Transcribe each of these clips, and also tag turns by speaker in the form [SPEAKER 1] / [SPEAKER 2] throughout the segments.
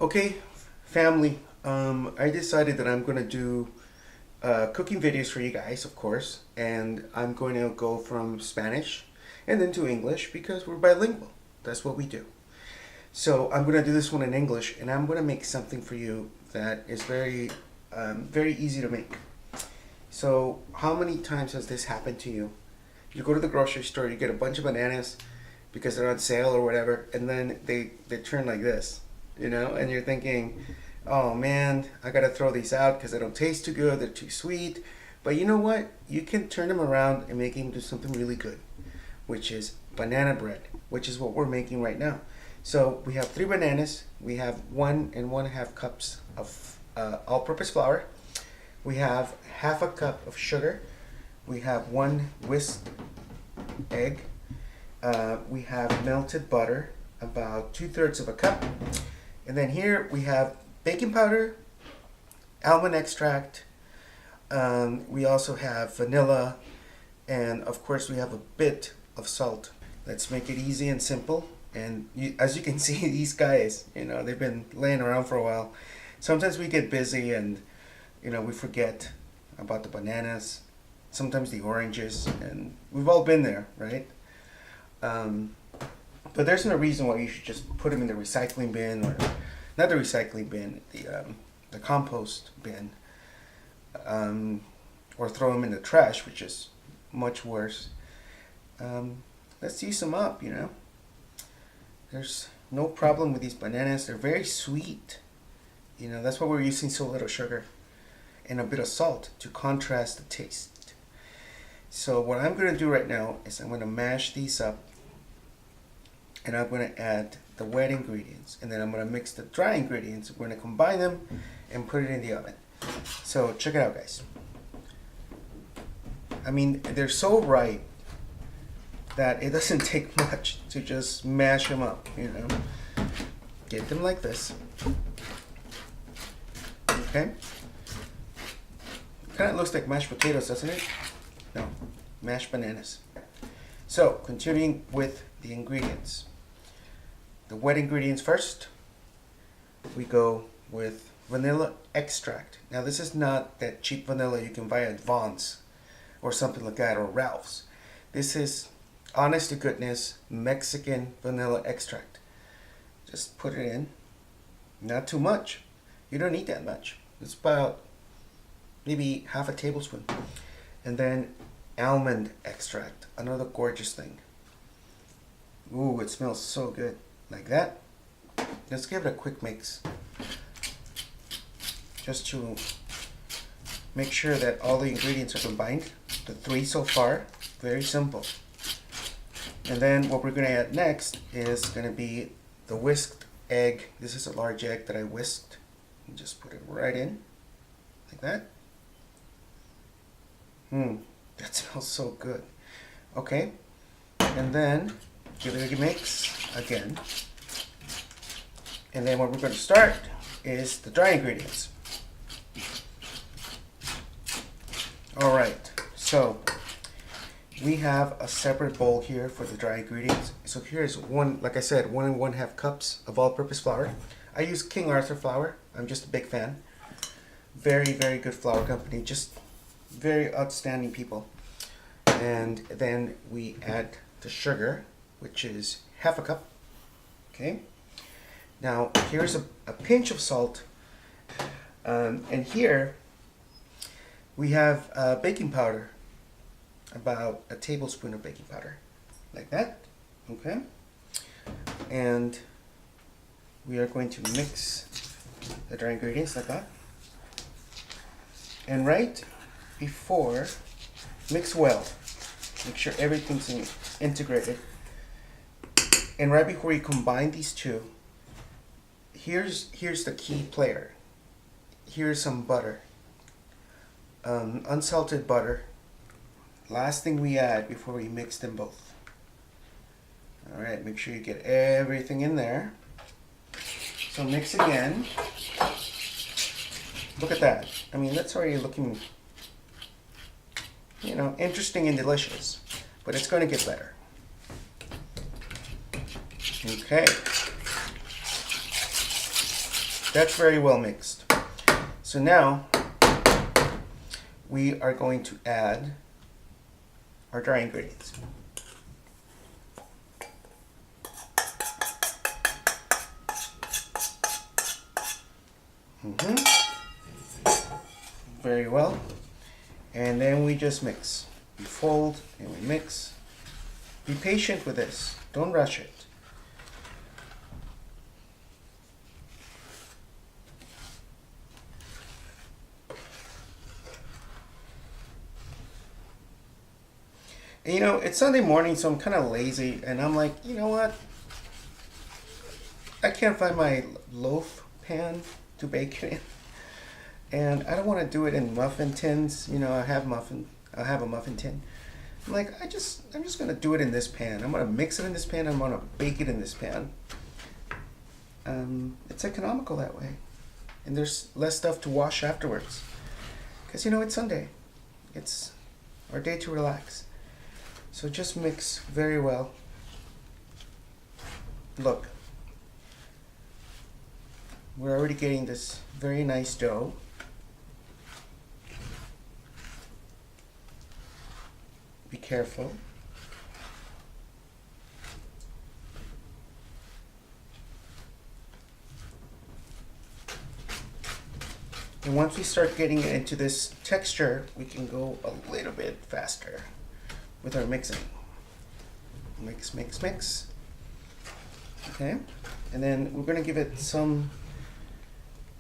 [SPEAKER 1] Okay, family. I decided that I'm gonna do cooking videos for you guys, of course, and I'm going to go from Spanish and then to English because we're bilingual. That's what we do. So I'm gonna do this one in English, and I'm gonna make something for you that is very easy to make. So how many times has this happened to you? You go to the grocery store, you get a bunch of bananas because they're on sale or whatever, and then they turn like this, and you're thinking, oh man, I gotta throw these out because they don't taste too good, they're too sweet. But you know what? You can turn them around and make them do something really good, which is banana bread, which is what we're making right now. So we have 3 bananas, we have 1 and 1/2 cups of all-purpose flour, we have half a cup of sugar, we have 1 whisked egg, we have melted butter, about 2/3 of a cup, and then here we have baking powder, almond extract, we also have vanilla, and of course we have a bit of salt. Let's make it easy and simple. And as you can see, these guys, they've been laying around for a while. Sometimes we get busy and, we forget about the bananas, sometimes the oranges, and we've all been there, right? But there's no reason why you should just put them in the recycling bin, or not the recycling bin, the compost bin, or throw them in the trash, which is much worse. Let's use them up, There's no problem with these bananas. They're very sweet. That's why we're using so little sugar and a bit of salt to contrast the taste. So what I'm going to do right now is I'm going to mash these up, and I'm going to add the wet ingredients, and then I'm going to mix the dry ingredients. We're going to combine them and put it in the oven. So check it out, guys. I mean, they're so ripe that it doesn't take much to just mash them up, Get them like this. Okay? Kind of looks like mashed potatoes, doesn't it? No, mashed bananas. So, continuing with the ingredients. The wet ingredients first. We go with vanilla extract. Now, this is not that cheap vanilla you can buy at Vaughn's or something like that, or Ralph's. This is honest to goodness Mexican vanilla extract. Just put it in. Not too much. You don't need that much. It's about maybe half a tablespoon. And then almond extract, another gorgeous thing. Ooh, it smells so good. Like that. Let's give it a quick mix, just to make sure that all the ingredients are combined. The 3 so far, very simple. And then what we're going to add next is going to be the whisked egg. This is a large egg that I whisked. And just put it right in, like that. That smells so good. Okay, and then give it a mix again. And then what we're going to start is the dry ingredients. All right, so we have a separate bowl here for the dry ingredients. So here's like I said, 1 and 1/2 cups of all-purpose flour. I use King Arthur flour. I'm just a big fan. Very, very good flour company. Just very outstanding people. And then we add the sugar, which is half a cup. Okay. Now here's a pinch of salt. And here we have baking powder. About a tablespoon of baking powder, like that. Okay, and we are going to mix the dry ingredients like that, and right before, mix well, make sure everything's integrated, and right before you combine these two, here's the key player. Here's some butter, unsalted butter. Last thing we add before we mix them both. Alright, make sure you get everything in there. So mix again. Look at that. I mean, that's already looking, interesting and delicious. But it's going to get better. Okay. That's very well mixed. So now we are going to add our dry ingredients. Very well. And then we just mix. We fold and we mix. Be patient with this. Don't rush it. And, you know, it's Sunday morning, so I'm kind of lazy, and I'm like, you know what? I can't find my loaf pan to bake it in, and I don't want to do it in muffin tins. You know, I have a muffin tin. I'm like, I'm just gonna do it in this pan. I'm gonna mix it in this pan. I'm gonna bake it in this pan. It's economical that way, and there's less stuff to wash afterwards. Cause you know it's Sunday. It's our day to relax. So just mix very well. Look, we're already getting this very nice dough. Be careful. And once we start getting it into this texture, we can go a little bit faster with our mixing. Mix, mix, mix. Okay, and then we're gonna give it some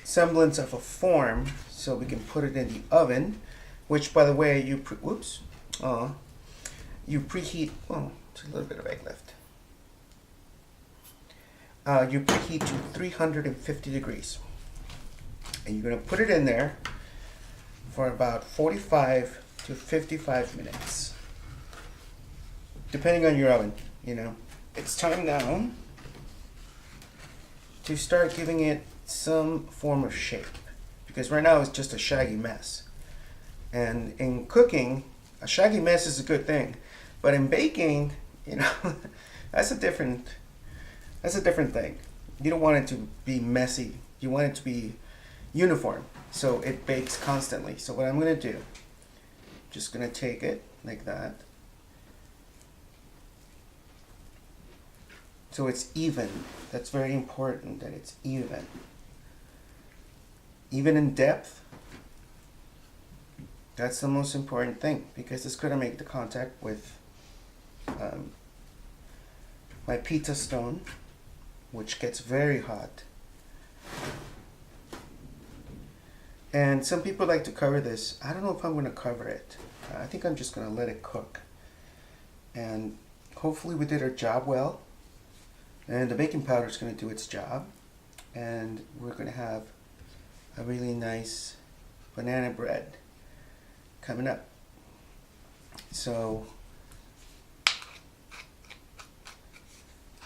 [SPEAKER 1] semblance of a form so we can put it in the oven, which, by the way, you preheat. Oh, it's a little bit of egg left. You preheat to 350 degrees, and you're gonna put it in there for about 45 to 55 minutes. Depending on your oven, you know. It's time now to start giving it some form of shape, because right now it's just a shaggy mess. And in cooking, a shaggy mess is a good thing, but in baking, you know, that's a different thing. You don't want it to be messy. You want it to be uniform, so it bakes constantly. So what I'm gonna do, just gonna take it like that. So it's even. That's very important that it's even. Even in depth. That's the most important thing, because it's going to make the contact with my pizza stone, which gets very hot. And some people like to cover this. I don't know if I'm going to cover it. I think I'm just going to let it cook. And hopefully we did our job well. And the baking powder is going to do its job, and we're going to have a really nice banana bread coming up. So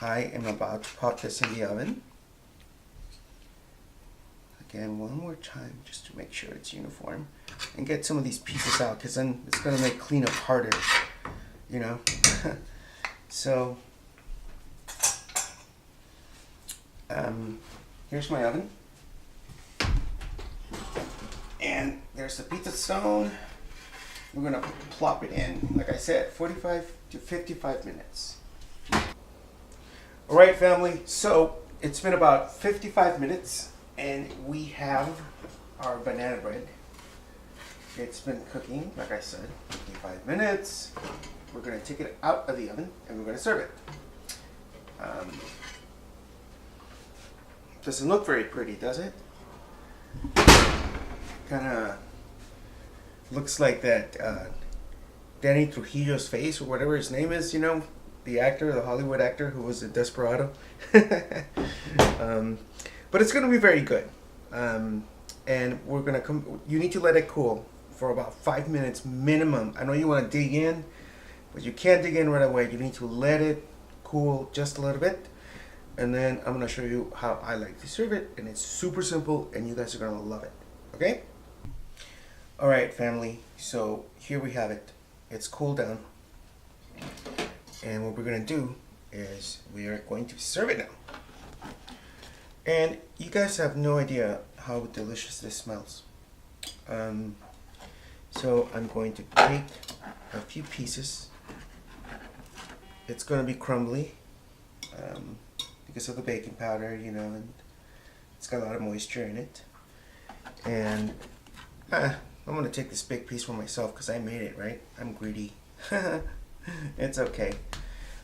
[SPEAKER 1] I am about to pop this in the oven. Again, one more time, just to make sure it's uniform, and get some of these pieces out, because then it's going to make cleanup harder, you know. So here's my oven, and there's the pizza stone. We're gonna plop it in, like I said, 45 to 55 minutes. All right, family, so it's been about 55 minutes, and we have our banana bread. It's been cooking, like I said, 55 minutes. We're gonna take it out of the oven, and we're gonna serve it. Doesn't look very pretty, does it? Kind of looks like that Danny Trujillo's face, or whatever his name is, you know, the actor, the Hollywood actor who was a Desperado. But it's going to be very good. And we're going to you need to let it cool for about 5 minutes minimum. I know you want to dig in, but you can't dig in right away. You need to let it cool just a little bit. And then I'm going to show you how I like to serve it. And it's super simple, and you guys are going to love it. Okay? All right, family. So here we have it. It's cooled down. And what we're going to do is we are going to serve it now. And you guys have no idea how delicious this smells. So I'm going to take a few pieces. It's going to be crumbly because of the baking powder, you know, and it's got a lot of moisture in it. And I'm going to take this big piece for myself because I made it, right? I'm greedy. It's okay.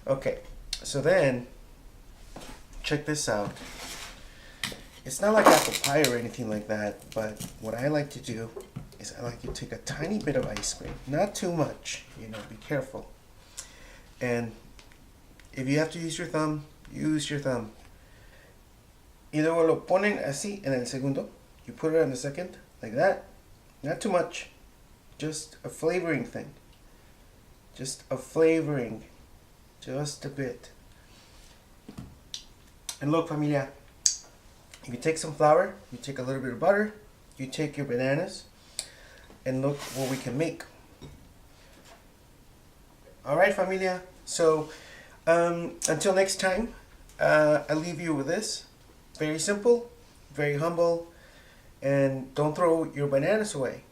[SPEAKER 1] Okay, so then check this out. It's not like apple pie or anything like that, but what I like to do is I like to take a tiny bit of ice cream, not too much, you know, be careful. And if you have to use your thumb, use your thumb. Y luego lo ponen así en el segundo. You put it on the second, like that. Not too much, just a flavoring thing. Just a flavoring, just a bit. And look, familia, if you take some flour, you take a little bit of butter, you take your bananas, and look what we can make. Alright, familia, so until next time, I leave you with this. Very simple, very humble, and don't throw your bananas away.